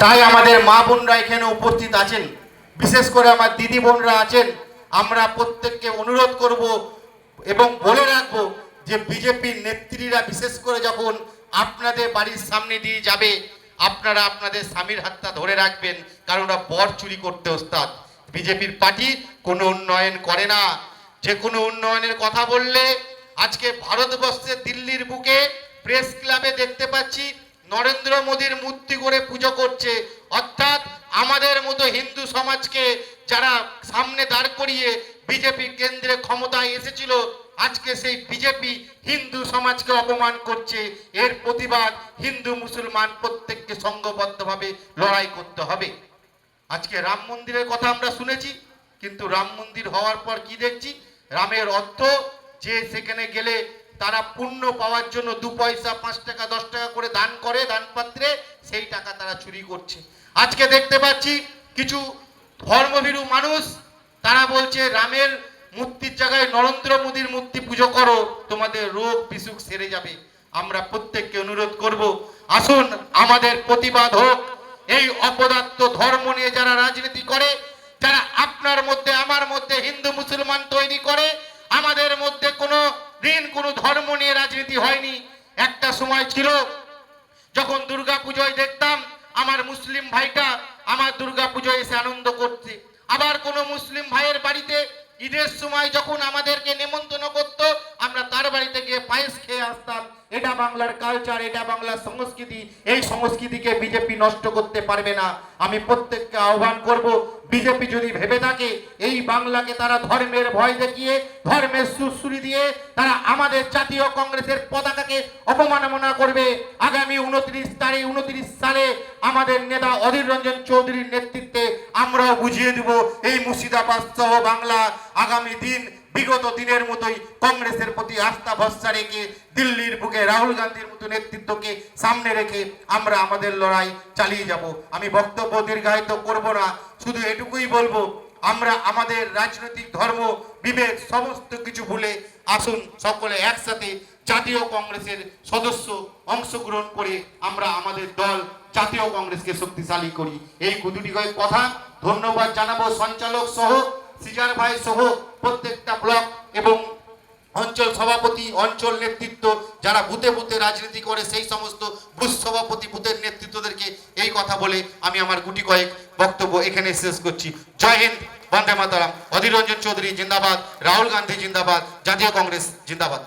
তাই আমাদের মা বোনরা এখানে উপস্থিত আছেন, বিশেষ করে আমার দিদি বোনরা আছেন, আমরা প্রত্যেককে অনুরোধ করব এবং বলে রাখবো যে বিজেপির নেত্রীরা বিশেষ করে যখন আপনাদের বাড়ির সামনে দিয়ে যাবে, আপনারা আপনাদের স্বামীর হাতটা ধরে রাখবেন, কারণ ওরা বর চুরি করতে ওস্তাদ। বিজেপির পার্টি কোনো উন্নয়ন করে না। যে কোনো উন্নয়নের কথা বললে আজকে ভারতবর্ষে দিল্লির বুকে প্রেস ক্লাবে দেখতে পাচ্ছি নরেন্দ্র মোদীর মূর্তি করে পুজো করছে, অর্থাৎ আমাদের মতো হিন্দু সমাজকে যারা সামনে দাঁড় করিয়ে বিজেপি কেন্দ্রে ক্ষমতায় এসেছিল, আজকে সেই বিজেপি হিন্দু সমাজকে অপমান করছে। এর প্রতিবাদ হিন্দু মুসলমান প্রত্যেককে সংঘবদ্ধভাবে লড়াই করতে হবে। আজকে রাম মন্দিরের কথা আমরা শুনেছি, কিন্তু রাম মন্দির হওয়ার পর কি দেখছি? রামের অর্থ যে সেখানে গেলে তারা পুণ্য পাওয়ার জন্য 2 পয়সা 5 টাকা 10 টাকা করে দান করে দানপাত্রে, সেই টাকা তারা চুরি করছে। আজকে দেখতে পাচ্ছি কিছু ধর্মভীরু মানুষ, তারা বলছে রামের মূর্তির জায়গায় নরেন্দ্র মোদীর মূর্তি পুজো করো, তোমাদের রোগ বিসুখ সেরে যাবে। আমরা প্রত্যেককে অনুরোধ করব, আসুন আমাদের প্রতিবাদ হোক। এই অপদার্থ ধর্ম নিয়ে যারা রাজনীতি করে, যারা আপনার মধ্যে আমার মধ্যে হিন্দু মুসলমান তৈরি করে, আমাদের মধ্যে কোনো দিন কোনো ধর্ম নিয়ে রাজনীতি হয়নি। একটা সময় ছিল যখন দুর্গা পুজোয় দেখতাম আমার মুসলিম ভাইটা আমার দুর্গা পুজোয় এসে আনন্দ করছে, আবার কোনো মুসলিম ভাইয়ের বাড়িতে ঈদের সময় যখন আমাদেরকে নেমন্তন্ন করতো, আমরা তার বাড়িতে গিয়ে পায়েস খেয়ে আসতাম। এটা বাংলার কালচার, এটা বাংলার সংস্কৃতি। এই সংস্কৃতিকে বিজেপি নষ্ট করতে পারবে না। আমি প্রত্যেককে আহ্বান করব, বিজেপি যদি ভেবে থাকে এই বাংলাকে তারা ধর্মের ভয় দেখিয়ে, ধর্মের সুরসুরি দিয়ে তারা আমাদের জাতীয় কংগ্রেসের পতাকাকে অপমাননা করবে, আগামী 29 সালে আমাদের নেতা অধীর রঞ্জন চৌধুরীর নেতৃত্বে আমরাও বুঝিয়ে দেব এই মুর্শিদাবাদ সহ বাংলা আগামী দিন বিগত দিনের মতোই কংগ্রেসের প্রতি আস্থা ভরসা রেখে দিল্লির বুকে রাহুল গান্ধীর মতো নেতৃত্বকে সামনে রেখে আমরা আমাদের লড়াই চালিয়ে যাব। আমি বক্তব্য দীর্ঘায়িত করব না, শুধু এটুকুই বলবো, আমরা আমাদের রাজনৈতিক ধর্ম বিভেদ সমস্ত কিছু ভুলে আসুন সকলে একসাথে জাতীয় কংগ্রেসের সদস্য অংশগ্রহণ করে আমরা আমাদের দল জাতীয় কংগ্রেসকে শক্তিশালী করি। এই দুটি কথা ধন্যবাদ জানাবো সঞ্চালক সহ সিজার ভাই সহ প্রত্যেকটা ব্লক এবং অঞ্চল সভাপতি, অঞ্চল নেতৃত্ব যারা বুথে বুথে রাজনীতি করে, সেই সমস্ত বুথ সভাপতি বুথের নেতৃত্বদেরকে এই কথা বলে আমি আমার গুটি কয়েক বক্তব্য এখানে শেষ করছি। জয় হিন্দ, বন্দে মাতরম। অধীর রঞ্জন চৌধুরী জিন্দাবাদ, রাহুল গান্ধী জিন্দাবাদ, জাতীয় কংগ্রেস জিন্দাবাদ।